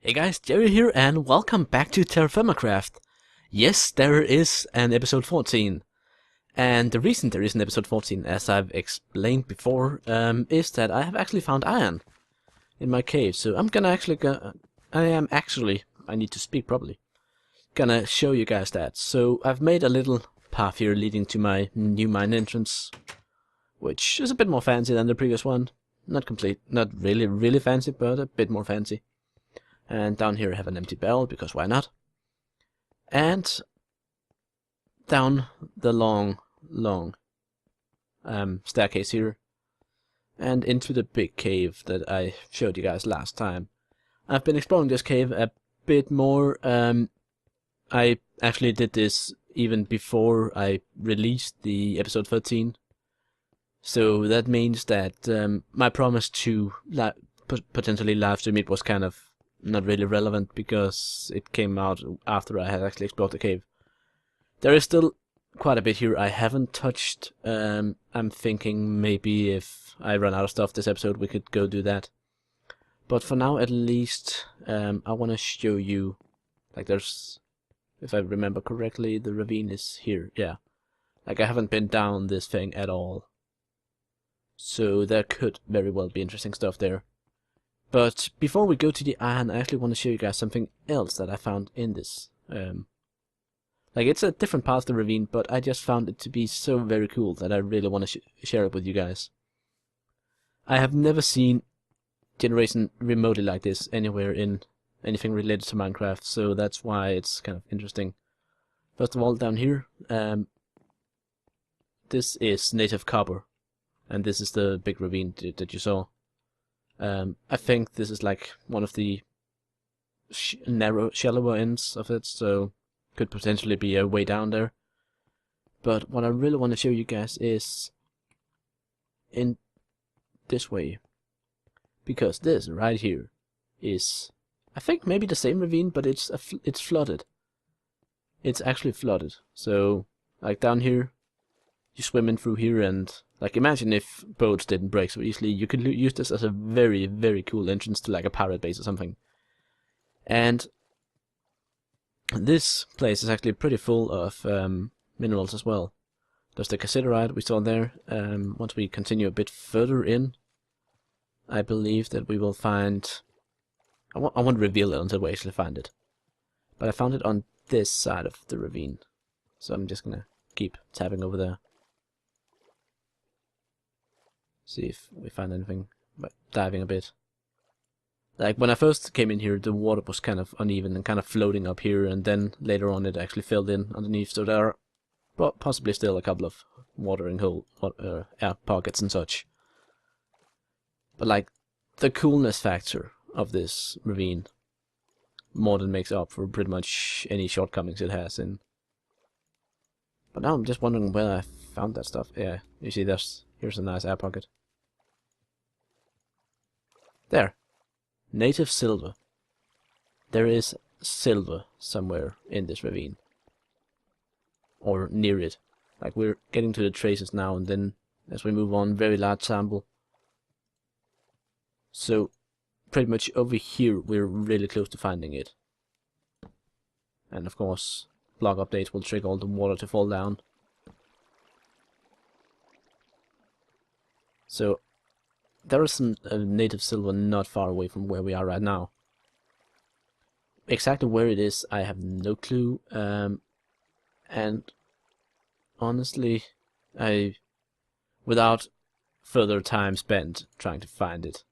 Hey guys, Jerry here and welcome back to TerraFirmaCraft. Yes, there is an episode 14. And the reason there is an episode 14, as I've explained before, is that I have actually found iron in my cave. So I'm gonna actually I need to speak properly, gonna show you guys that. So I've made a little path here leading to my new mine entrance, which is a bit more fancy than the previous one. Not really fancy, but a bit more fancy. And down here I have an empty barrel, because why not? And down the long staircase here, and into the big cave that I showed you guys last time. I've been exploring this cave a bit more. I actually did this even before I released the episode 13. So that means that my promise to potentially live stream it was kind of not really relevant, because it came out after I had actually explored the cave. There is still quite a bit here I haven't touched. I'm thinking maybe if I run out of stuff this episode we could go do that. But for now at least, I want to show you, like there's, if I remember correctly, the ravine is here, yeah. Like I haven't been down this thing at all. So there could very well be interesting stuff there. But before we go to the iron, I actually want to show you guys something else that I found in this. Like it's a different part of the ravine, but I just found it to be so very cool that I really want to share it with you guys. I have never seen generation remotely like this anywhere in anything related to Minecraft, so that's why it's kind of interesting. First of all, down here, this is native copper, and this is the big ravine that you saw. I think this is like one of the shallower ends of it, so could potentially be a way down there. But what I really want to show you guys is in this way, because this right here is, I think, maybe the same ravine, but it's flooded. It's actually flooded. So like down here, you swim in through here, and like imagine if boats didn't break so easily. You could use this as a very, very cool entrance to like a pirate base or something. And this place is actually pretty full of minerals as well. There's the cassiterite we saw there. Once we continue a bit further in, I believe that we will find... I won't reveal it until we actually find it. But I found it on this side of the ravine. So I'm just gonna keep tapping over there. See if we find anything by diving a bit. Like when I first came in here, the water was kind of uneven and kind of floating up here, and then later on it actually filled in underneath, so there are possibly still a couple of watering hole air pockets and such. But like the coolness factor of this ravine more than makes up for pretty much any shortcomings it has in. But now I'm just wondering where I found that stuff. Yeah, you see here's a nice air pocket. There. Native silver. There is silver somewhere in this ravine. Or near it. Like we're getting to the traces now, and then as we move on, very large sample. So pretty much over here we're really close to finding it. And of course, block updates will trigger all the water to fall down. So there is some native silver not far away from where we are right now. Exactly where it is, I have no clue. And honestly, without further time spent trying to find it,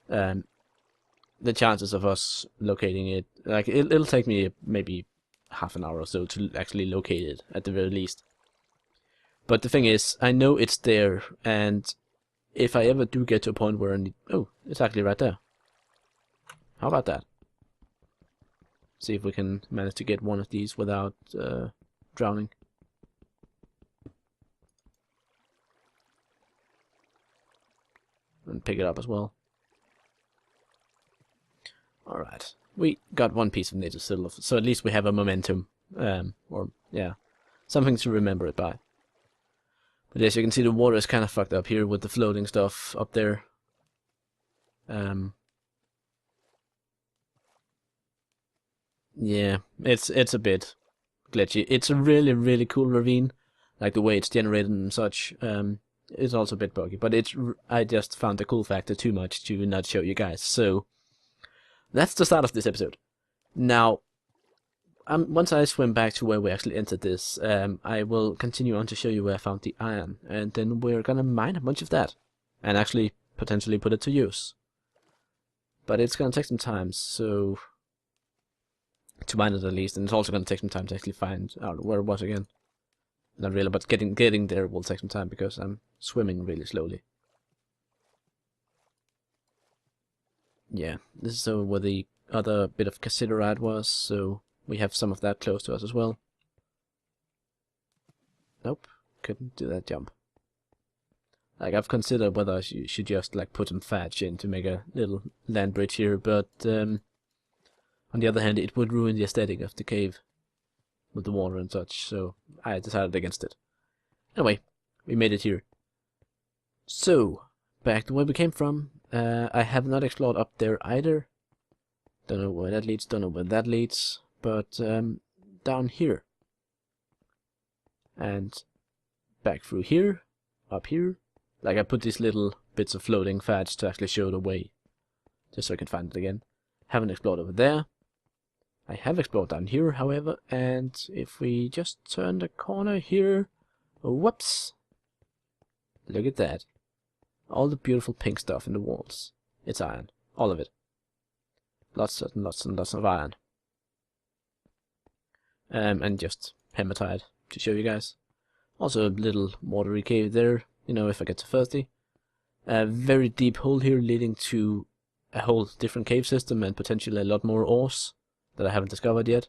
the chances of us locating it, like it'll take me maybe half an hour or so to actually locate it at the very least. But the thing is, I know it's there, and if I ever do get to a point where I need... Oh, it's actually right there. How about that? See if we can manage to get one of these without drowning. And pick it up as well. Alright. We got one piece of native silver, so at least we have a momentum. Or, yeah, something to remember it by. But as you can see, the water is kind of fucked up here with the floating stuff up there. Yeah, it's a bit glitchy. It's a really cool ravine, like the way it's generated and such. It's also a bit buggy, but I just found the cool factor too much to not show you guys. So that's the start of this episode. Now, once I swim back to where we actually entered this, I will continue on to show you where I found the iron, and then we're gonna mine a bunch of that, and actually potentially put it to use. But it's gonna take some time, so to mine it at least, and it's also gonna take some time to actually find out where it was again. Not really, but getting there will take some time because I'm swimming really slowly. Yeah, this is where the other bit of cassiterite was, so we have some of that close to us as well. Nope, couldn't do that jump. Like, I've considered whether I should just like put some thatch in to make a little land bridge here, but on the other hand, it would ruin the aesthetic of the cave with the water and such, so I decided against it. Anyway, we made it here. So, back to where we came from. I have not explored up there either. Don't know where that leads, don't know where that leads, but down here. And back through here, up here. Like, I put these little bits of floating thatch to actually show the way, just so I can find it again. Haven't explored over there. I have explored down here, however, and if we just turn the corner here, whoops, look at that. All the beautiful pink stuff in the walls. It's iron, all of it. Lots and lots and lots of iron. And just hematite to show you guys. Also a little watery cave there, you know, if I get too thirsty. A very deep hole here leading to a whole different cave system and potentially a lot more ores that I haven't discovered yet.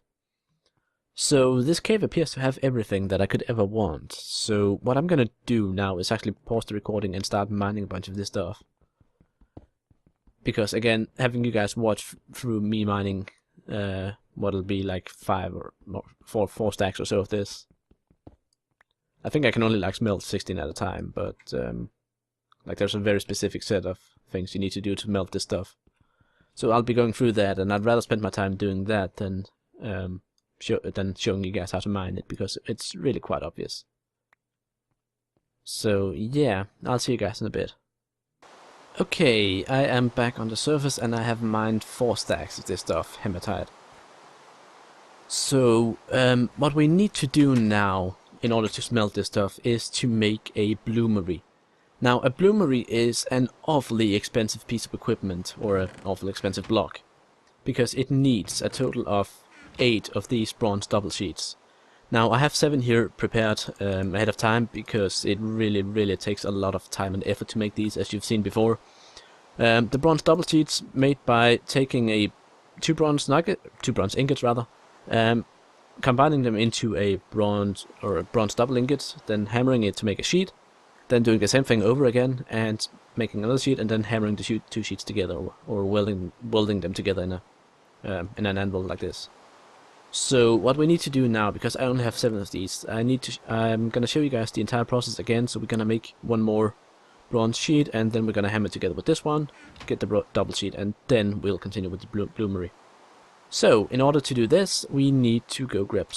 So this cave appears to have everything that I could ever want. So what I'm gonna do now is actually pause the recording and start mining a bunch of this stuff. Because again, having you guys watch through me mining what'll be like 5 or more, 4 stacks or so of this. I think I can only like smelt 16 at a time, but like there's a very specific set of things you need to do to melt this stuff. So I'll be going through that, and I'd rather spend my time doing that than showing you guys how to mine it, because it's really quite obvious. So yeah, I'll see you guys in a bit. Okay, I am back on the surface and I have mined 4 stacks of this stuff, hematite. So what we need to do now in order to smelt this stuff is to make a bloomery. Now a bloomery is an awfully expensive piece of equipment, or an awfully expensive block, because it needs a total of 8 of these bronze double sheets. Now I have 7 here prepared ahead of time, because it really takes a lot of time and effort to make these, as you've seen before. The bronze double sheets made by taking 2 bronze ingots rather, combining them into a bronze double ingot, then hammering it to make a sheet, then doing the same thing over again and making another sheet, and then hammering the 2 sheets together, or welding them together in an anvil like this. So what we need to do now, because I only have 7 of these, I'm gonna show you guys the entire process again. So we're gonna make 1 more bronze sheet, and then we're gonna hammer it together with this one, get the double sheet, and then we'll continue with the bloomery. So in order to do this, we need to go grab.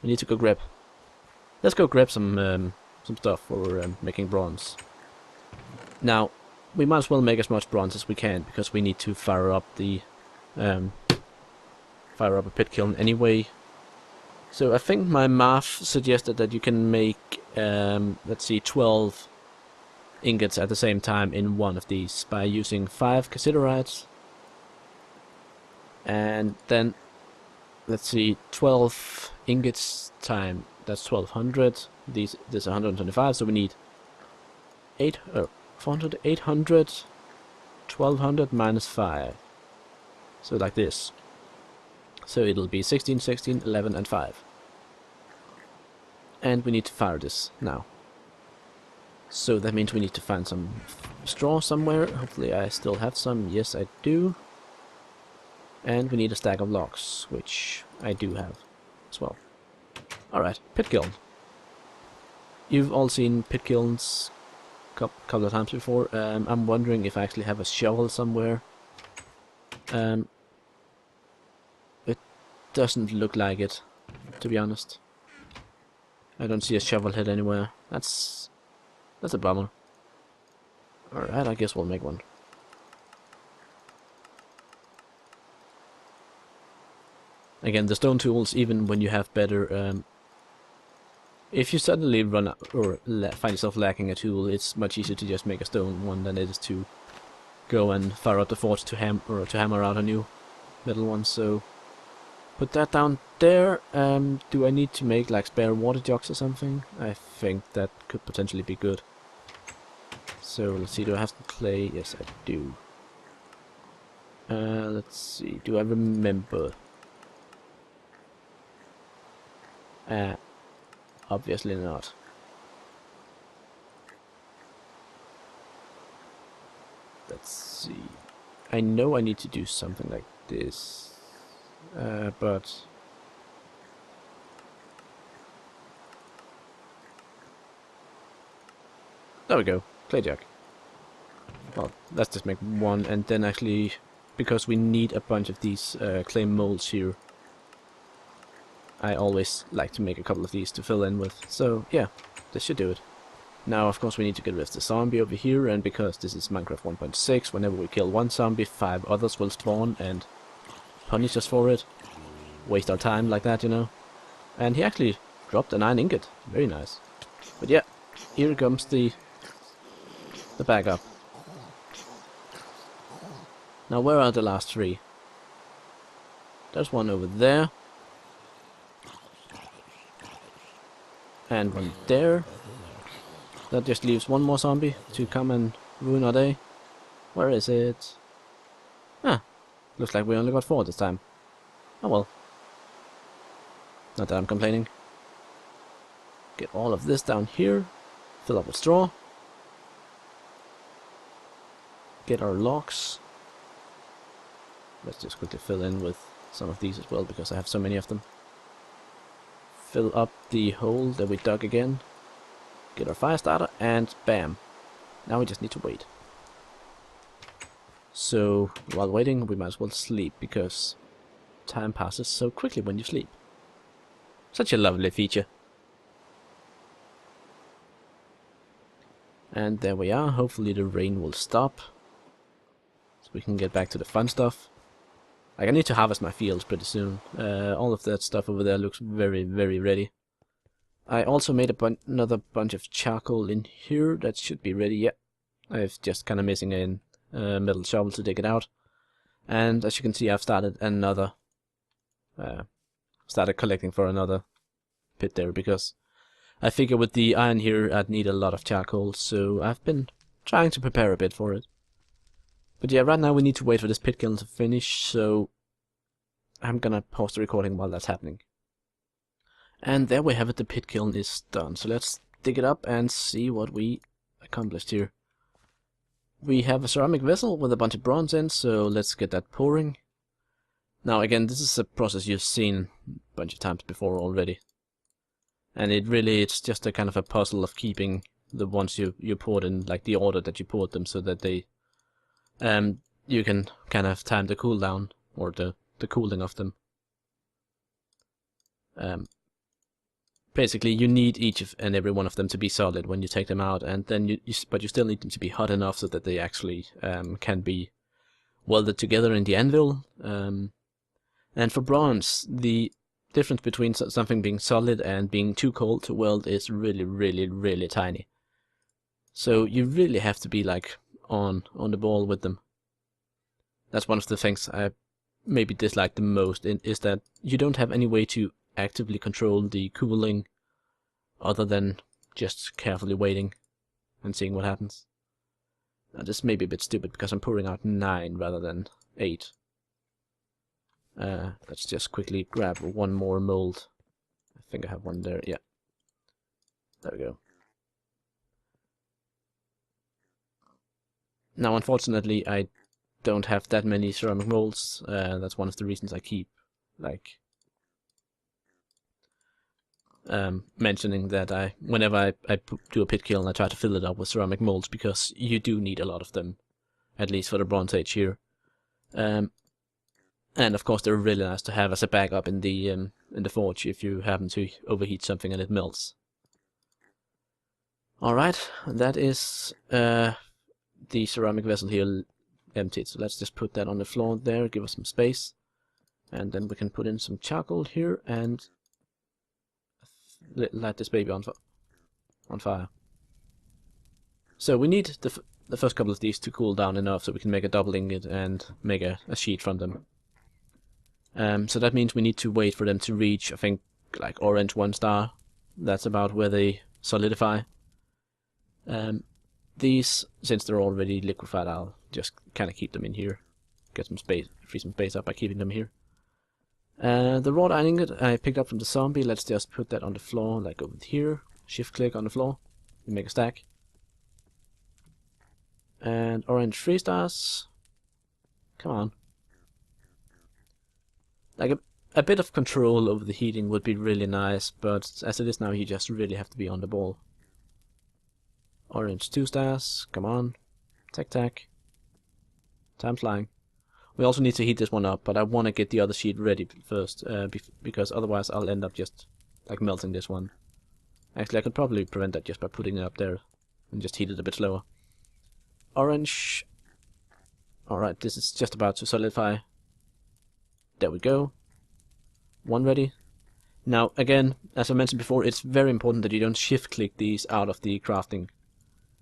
We need to go grab. Let's go grab some stuff for making bronze. Now we might as well make as much bronze as we can, because we need to fire up a pit kiln anyway. So I think my math suggested that you can make, let's see, 12 ingots at the same time in one of these by using 5 cassiterite, and then let's see, 12 ingots time, that's 1200. This is 125, so we need 400, 800, 1200 minus 5. So like this. So it'll be 16, 16, 11, and 5. And we need to fire this now. So that means we need to find some straw somewhere. Hopefully I still have some. Yes, I do. And we need a stack of logs, which I do have as well. Alright, pit kiln. You've all seen pit kilns a couple of times before. I'm wondering if I actually have a shovel somewhere. doesn't look like it, to be honest. I don't see a shovel head anywhere. That's a bummer. Alright, I guess we'll make one. Again, the stone tools, even when you have better... if you suddenly run out, or find yourself lacking a tool, it's much easier to just make a stone one than it is to go and fire up the forge to hammer out a new metal one. So put that down there. Do I need to make like spare water jugs or something? I think that could potentially be good. So let's see, do I have some clay? Yes, I do. Let's see, do I remember? Obviously not. Let's see. I know I need to do something like this, but there we go, clay jug. Well, let's just make one, and then actually, because we need a bunch of these clay molds here, I always like to make a couple of these to fill in with. So yeah, this should do it. Now, of course, we need to get rid of the zombie over here, and because this is Minecraft 1.6, whenever we kill one zombie, 5 others will spawn and punish us for it. Waste our time like that, you know. And he actually dropped an iron ingot. Very nice. But yeah, here comes the backup. Now, where are the last 3? There's one over there. And one there. That just leaves one more zombie to come and ruin our day. Where is it? Ah, looks like we only got 4 this time. Oh well. Not that I'm complaining. Get all of this down here. Fill up with straw. Get our logs. Let's just quickly fill in with some of these as well, because I have so many of them. Fill up the hole that we dug again. Get our fire starter, and bam. Now we just need to wait. So, while waiting, we might as well sleep, because time passes so quickly when you sleep. Such a lovely feature. And there we are. Hopefully the rain will stop, so we can get back to the fun stuff. Like, I need to harvest my fields pretty soon. All of that stuff over there looks very, very ready. I also made another bunch of charcoal in here that should be ready. Yeah, I've just kind of missing a metal shovel to dig it out. And as you can see, I've started another, started collecting for another pit there, because I figure with the iron here I'd need a lot of charcoal, so I've been trying to prepare a bit for it. But yeah, right now we need to wait for this pit kiln to finish, so I'm gonna pause the recording while that's happening. And there we have it, the pit kiln is done. So let's dig it up and see what we accomplished here. We have a ceramic vessel with a bunch of bronze in, so let's get that pouring. Now again, this is a process you've seen a bunch of times before already. And it's just a kind of a puzzle of keeping the ones you poured in, like the order that you poured them, so that they you can kind of time the cooldown, or the cooling of them. Basically, you need each and every one of them to be solid when you take them out, and then but you still need them to be hot enough so that they actually can be welded together in the anvil. And for bronze, the difference between something being solid and being too cold to weld is really, really, really tiny. So you really have to be like on the ball with them. That's one of the things I maybe dislike the most, is that you don't have any way to actively control the cooling other than just carefully waiting and seeing what happens. Now this may be a bit stupid because I'm pouring out 9 rather than 8. Let's just quickly grab one more mold. I think I have one there, yeah. There we go. Now unfortunately I don't have that many ceramic molds. That's one of the reasons I keep like mentioning that whenever I do a pit kiln, I try to fill it up with ceramic molds, because you do need a lot of them, at least for the Bronze Age here. And of course they're really nice to have as a backup in the forge if you happen to overheat something and it melts. Alright, that is the ceramic vessel here emptied. So let's just put that on the floor there, give us some space. And then we can put in some charcoal here and light this baby on fire. So we need the first couple of these to cool down enough so we can make a double ingot and make a sheet from them. So that means we need to wait for them to reach, I think, like orange 1 star. That's about where they solidify. These, since they're already liquefied, I'll just kind of keep them in here. Get some space, free some space up by keeping them here. The wrought iron ingot I picked up from the zombie. Let's just put that on the floor, like over here. Shift click on the floor and make a stack. And orange 3 stars. Come on. Like a bit of control over the heating would be really nice, but as it is now, you just really have to be on the ball. Orange 2 stars. Come on. Tac tac. Time flying. We also need to heat this one up, but I want to get the other sheet ready first, because otherwise I'll end up just like melting this one. Actually, I could probably prevent that just by putting it up there and just heat it a bit slower. Orange. Alright, this is just about to solidify. There we go. One ready. Now, again, as I mentioned before, it's very important that you don't shift click these out of the crafting,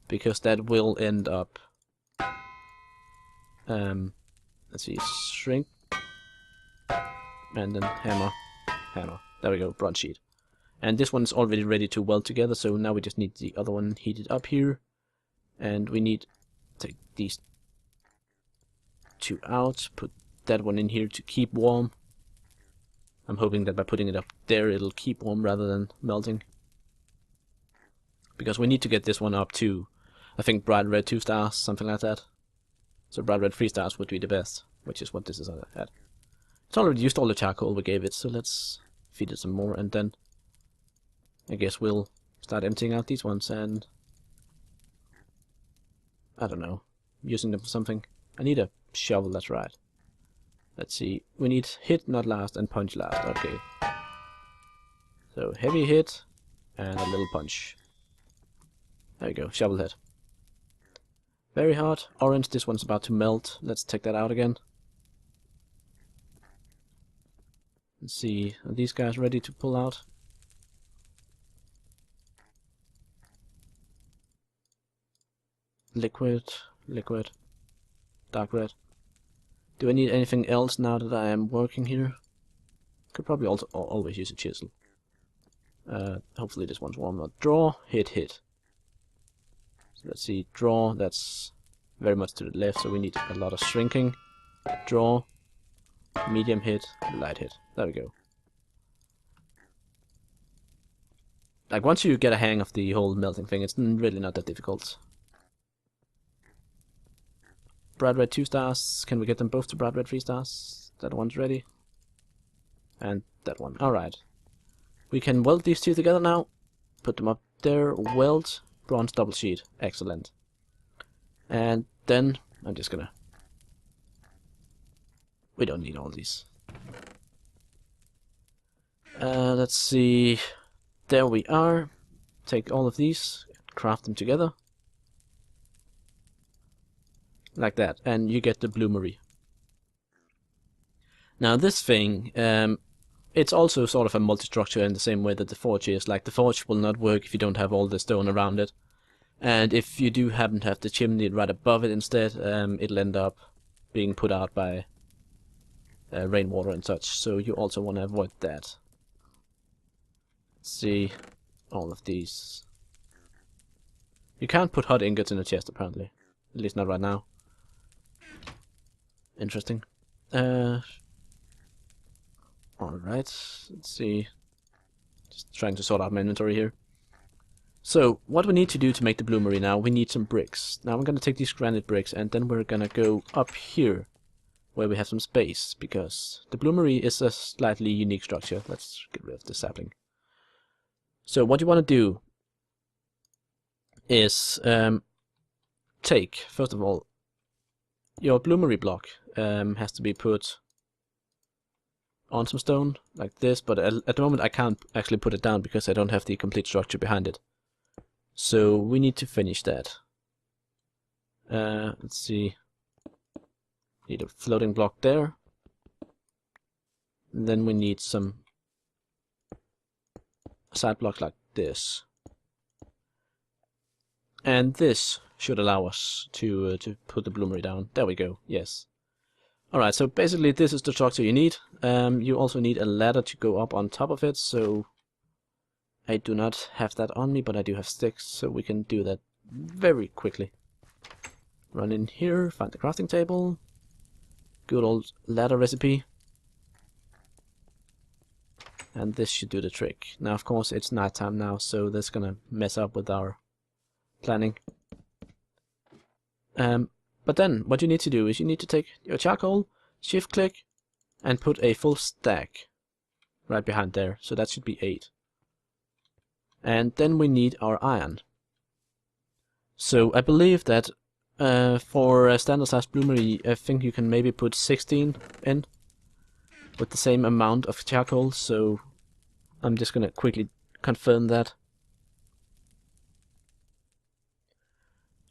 because that will end up let's see, shrink and then hammer. There we go, bronze sheet. And this one's already ready to weld together, so now we just need the other one heated up here, and we need to take these 2 out, put that one in here to keep warm. I'm hoping that by putting it up there it'll keep warm rather than melting, because we need to get this one up to, I think, bright red 2 stars, something like that. So bright red 3 stars would be the best, which is what this is at. It's already used all the charcoal we gave it, so let's feed it some more, and then I guess we'll start emptying out these ones and, I don't know, using them for something. I need a shovel, that's right. Let's see, we need hit not last and punch last, okay. So heavy hit and a little punch. There we go, shovel head. Very hot. Orange, this one's about to melt. Let's take that out again. Let's see, are these guys ready to pull out? Liquid, dark red. Do I need anything else now that I am working here? Could probably also always use a chisel. Hopefully this one's warm. Draw, hit. So let's see, draw, that's very much to the left, so we need a lot of shrinking. Draw, medium hit, light hit. There we go. Like, once you get a hang of the whole melting thing, it's really not that difficult. Bright red 2 stars. Can we get them both to bright red 3 stars? That one's ready. And that one. Alright. We can weld these 2 together now. Put them up there. Weld. Bronze double sheet. Excellent. And then I'm just gonna... We don't need all these. Let's see. There we are. Take all of these. Craft them together. Like that, and you get the bloomery. Now this thing, it's also sort of a multi-structure in the same way that the forge is. Like, the forge will not work if you don't have all the stone around it. And if you do happen to have the chimney right above it instead, it'll end up being put out by rainwater and such, so you also want to avoid that. Let's see, all of these. You can't put hot ingots in a chest, apparently. At least not right now. Interesting. Alright, let's see. Just trying to sort out my inventory here. So, what we need to do to make the bloomery now, we need some bricks. Now I'm going to take these granite bricks and then we're going to go up here, where we have some space, because the bloomery is a slightly unique structure. Let's get rid of the sapling. So what you want to do is take, first of all, your bloomery block has to be put on some stone like this, but at the moment I can't actually put it down because I don't have the complete structure behind it. So we need to finish that. Let's see. Need a floating block there. And then we need some side block like this. And this should allow us to put the bloomery down. There we go. Yes. Alright, so basically this is the structure you need. You also need a ladder to go up on top of it, so I do not have that on me, but I do have sticks, so we can do that very quickly. Run in here, find the crafting table. Good old ladder recipe. And this should do the trick. Now of course it's nighttime now, so that's gonna mess up with our planning. But then what you need to do is you need to take your charcoal, shift click, and put a full stack right behind there. So that should be 8. And then we need our iron. So I believe that for a standard size bloomery, I think you can maybe put 16 in with the same amount of charcoal. So I'm just gonna quickly confirm that.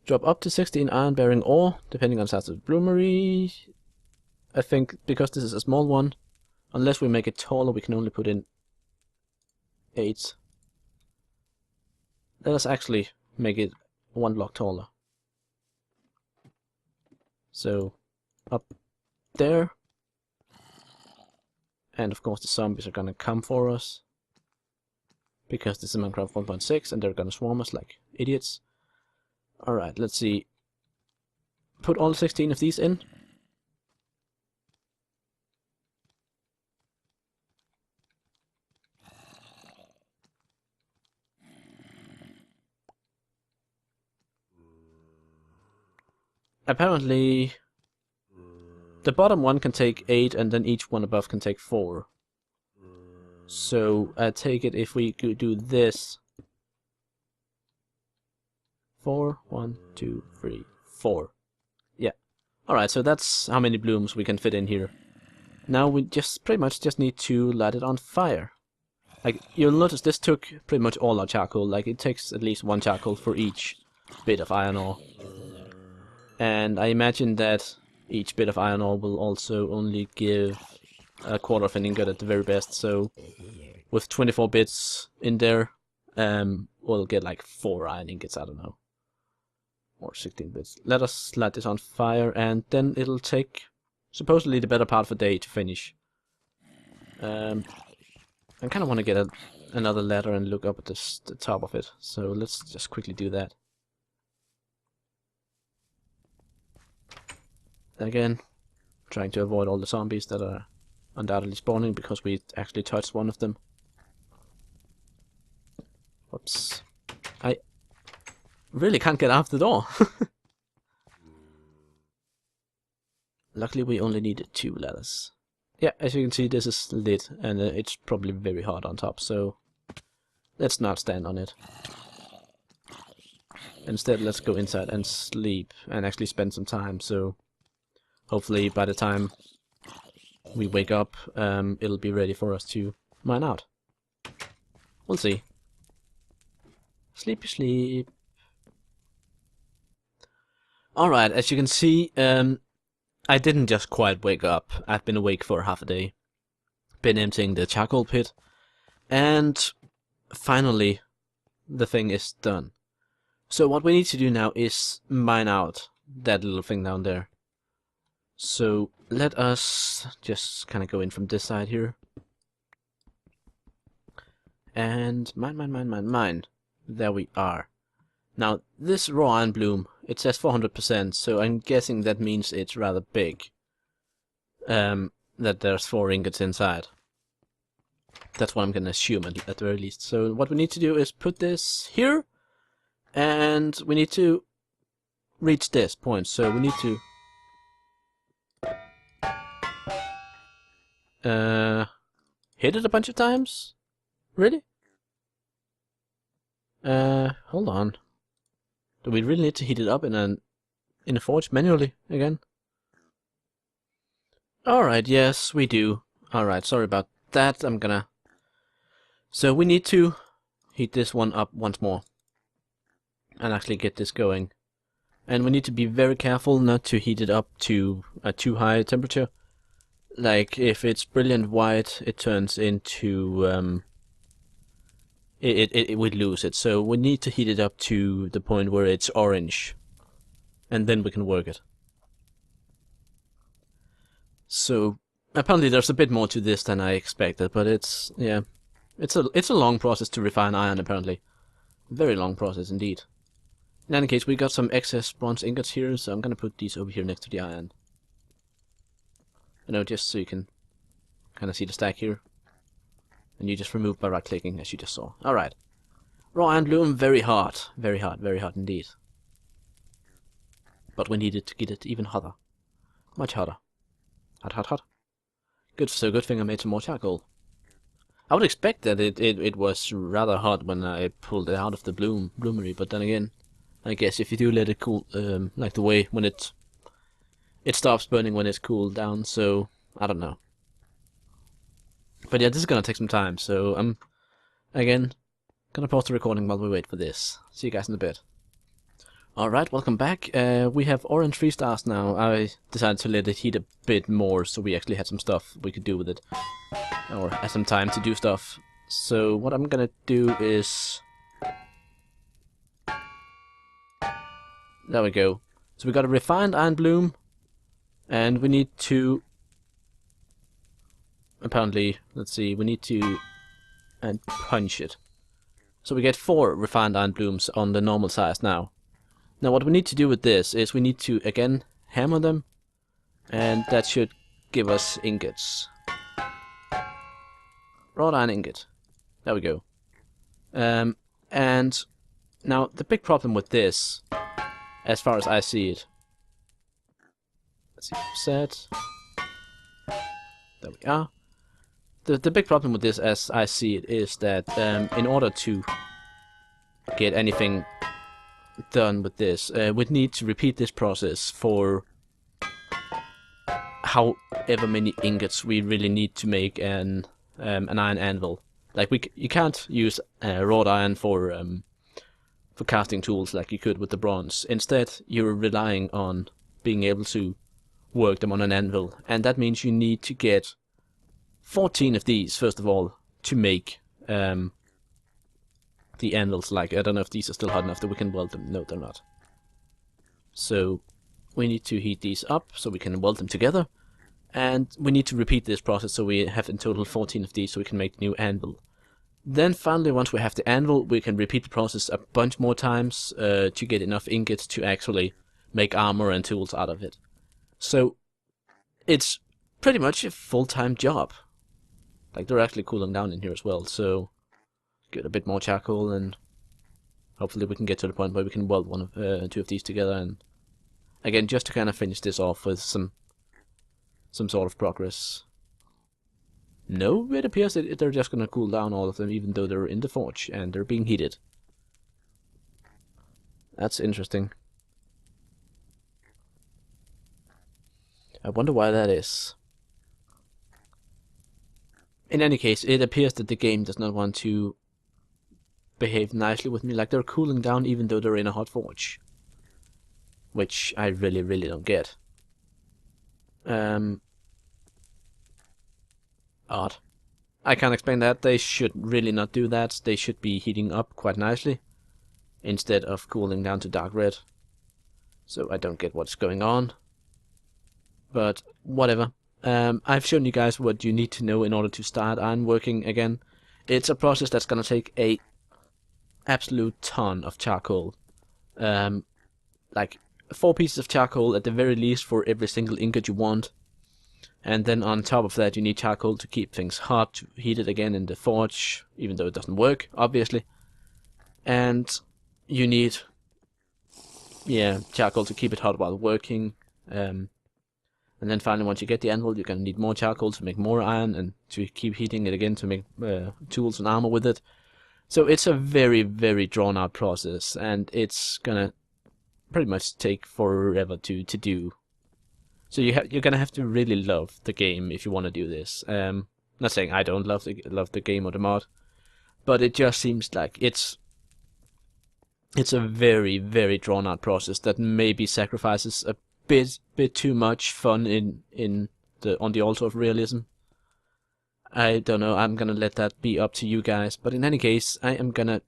Drop up to 16 iron-bearing ore, depending on size of the bloomery. I think because this is a small one, unless we make it taller, we can only put in 8. Let us actually make it 1 block taller. So, up there. And of course the zombies are gonna come for us. Because this is Minecraft 1.6 and they're gonna swarm us like idiots. Alright, let's see. Put all 16 of these in. Apparently, the bottom one can take 8 and then each one above can take 4. So I take it if we could do this. 4, 1, 2, 3, 4. Yeah. Alright, so that's how many blooms we can fit in here. Now we just pretty much just need to light it on fire. Like, you'll notice this took pretty much all our charcoal. Like, it takes at least 1 charcoal for each bit of iron ore. And I imagine that each bit of iron ore will also only give a quarter of an ingot at the very best. So with 24 bits in there, we'll get like 4 iron ingots, I don't know. Or 16 bits. Let us light this on fire, and then it'll take supposedly the better part of a day to finish. I kind of want to get another ladder and look up at the top of it, so let's just quickly do that. Again, trying to avoid all the zombies that are undoubtedly spawning because we actually touched one of them. Whoops. I really can't get out the door. Luckily we only needed 2 ladders. Yeah, as you can see this is lit and it's probably very hot on top, so let's not stand on it. Instead let's go inside and sleep and actually spend some time, so hopefully by the time we wake up it'll be ready for us to mine out. We'll see. Sleepy sleep. Alright, as you can see, I didn't just quite wake up. I've been awake for half a day. Been emptying the charcoal pit. And finally, the thing is done. So what we need to do now is mine out that little thing down there. So let us just kind of go in from this side here. And mine. There we are. Now, this raw iron bloom, it says 400%, so I'm guessing that means it's rather big. That there's 4 ingots inside. That's what I'm gonna assume at the very least. So what we need to do is put this here, and we need to reach this point. So we need to hit it a bunch of times? Really? Hold on. Do we really need to heat it up in a forge manually again? Alright, yes, we do. Alright, sorry about that. So we need to heat this one up once more and actually get this going. And we need to be very careful not to heat it up to a too high temperature. Like, if it's brilliant white, it turns into, it would lose it. So we need to heat it up to the point where it's orange. And then we can work it. So, apparently there's a bit more to this than I expected, but it's, yeah. It's a long process to refine iron, apparently. Very long process indeed. In any case, we got some excess bronze ingots here, so I'm gonna put these over here next to the iron. You know, just so you can kind of see the stack here. And you just remove by right-clicking, as you just saw. Alright. Raw iron bloom, very hot. Very hot indeed. But we needed to get it even hotter. Much hotter. Hot. Good, so good thing I made some more charcoal. I would expect that it was rather hot when I pulled it out of the bloomery, but then again, I guess if you do let it cool, like the way when it stops burning when it's cooled down, so I don't know. But yeah, this is gonna take some time, so I'm again gonna pause the recording while we wait for this. See you guys in a bit. Alright, welcome back. We have orange 3 stars now. I decided to let it heat a bit more so we actually had some stuff we could do with it. Or had some time to do stuff. So what I'm gonna do is... There we go. So we got a refined iron bloom. And we need to... Apparently, let's see, we need to... and punch it. So we get 4 refined iron blooms on the normal size now. Now what we need to do with this is we need to again hammer them, and that should give us ingots. Wrought iron ingot. There we go. And now the big problem with this, as far as I see it, let's see, set. There we are. The big problem with this, as I see it, is that in order to get anything done with this, we'd need to repeat this process for however many ingots we really need to make an iron anvil. Like you can't use wrought iron for casting tools like you could with the bronze. Instead, you're relying on being able to work them on an anvil, and that means you need to get 14 of these first of all to make the anvils. Like, I don't know if these are still hot enough that we can weld them. No, they're not. So we need to heat these up so we can weld them together, and we need to repeat this process so we have in total 14 of these so we can make the new anvil. Then finally, once we have the anvil, we can repeat the process a bunch more times to get enough ingots to actually make armor and tools out of it. So it's pretty much a full-time job. Like, they're actually cooling down in here as well, so get a bit more charcoal, and hopefully we can get to the point where we can weld two of these together, and again, just to kind of finish this off with some sort of progress. No, it appears that they're just gonna cool down, all of them, even though they're in the forge and they're being heated. That's interesting. I wonder why that is. In any case, it appears that the game does not want to behave nicely with me. Like, they're cooling down even though they're in a hot forge, which I really don't get. Odd. I can't explain that. They should really not do that. They should be heating up quite nicely instead of cooling down to dark red. So I don't get what's going on. But whatever. I've shown you guys what you need to know in order to start ironworking again. It's a process that's gonna take a absolute ton of charcoal. Like 4 pieces of charcoal at the very least for every single ingot you want. And then on top of that you need charcoal to keep things hot, to heat it again in the forge, even though it doesn't work, obviously. And you need, yeah, charcoal to keep it hot while working. And then finally, once you get the anvil, you're going to need more charcoal to make more iron, and to keep heating it again to make tools and armor with it. So it's a very drawn out process, and it's going to pretty much take forever to do. So you're gonna have to really love the game if you want to do this. Not saying I don't love the game or the mod, but it just seems like it's a very, very drawn out process that maybe sacrifices a bit too much fun on the altar of realism. I don't know, I'm gonna let that be up to you guys, but in any case, I am gonna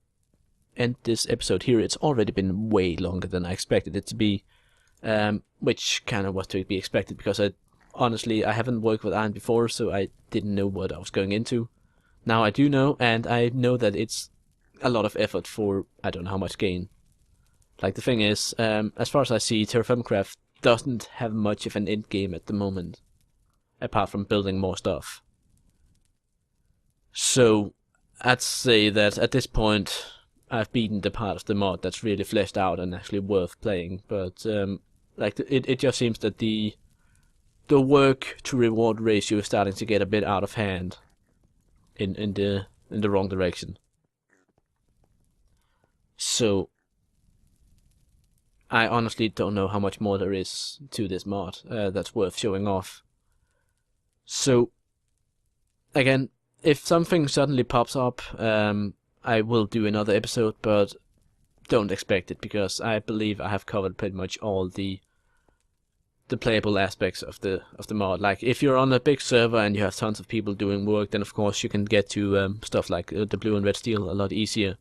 end this episode here. It's already been way longer than I expected it to be, which kind of was to be expected because honestly, I haven't worked with iron before, so I didn't know what I was going into. Now I do know, and I know that it's a lot of effort for I don't know how much gain. Like, the thing is, as far as I see, TerraFirmaCraft doesn't have much of an end game at the moment, apart from building more stuff. So I'd say that at this point I've beaten the part of the mod that's really fleshed out and actually worth playing. But like, it just seems that the work to reward ratio is starting to get a bit out of hand in the wrong direction. So I honestly don't know how much more there is to this mod that's worth showing off. So again, if something suddenly pops up, I will do another episode, but don't expect it, because I believe I have covered pretty much all the playable aspects of the mod. Like, if you're on a big server and you have tons of people doing work, then of course you can get to stuff like the blue and red steel a lot easier.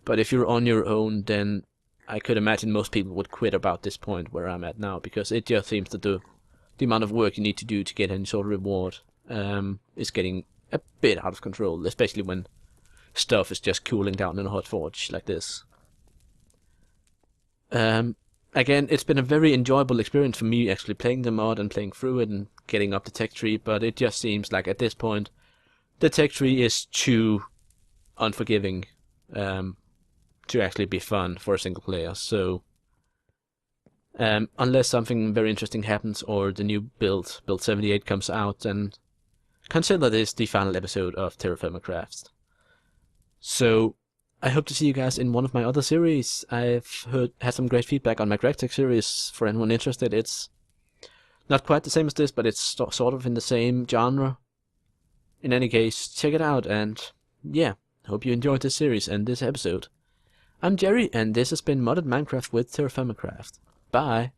But if you're on your own, then I could imagine most people would quit about this point where I'm at now, because it just seems that the amount of work you need to do to get any sort of reward is getting a bit out of control, especially when stuff is just cooling down in a hot forge like this. Again, it's been a very enjoyable experience for me actually playing the mod and playing through it and getting up the tech tree, but it just seems like at this point the tech tree is too unforgiving to actually be fun for a single player. So unless something very interesting happens or the new build 78 comes out, then consider this the final episode of TerraFirmaCraft. So I hope to see you guys in one of my other series. I've had some great feedback on my GregTech series. For anyone interested, it's not quite the same as this, but it's sort of in the same genre. In any case, check it out, and yeah, hope you enjoyed this series and this episode. I'm Jerry, and this has been Modded Minecraft with TerraFirmaCraft. Bye!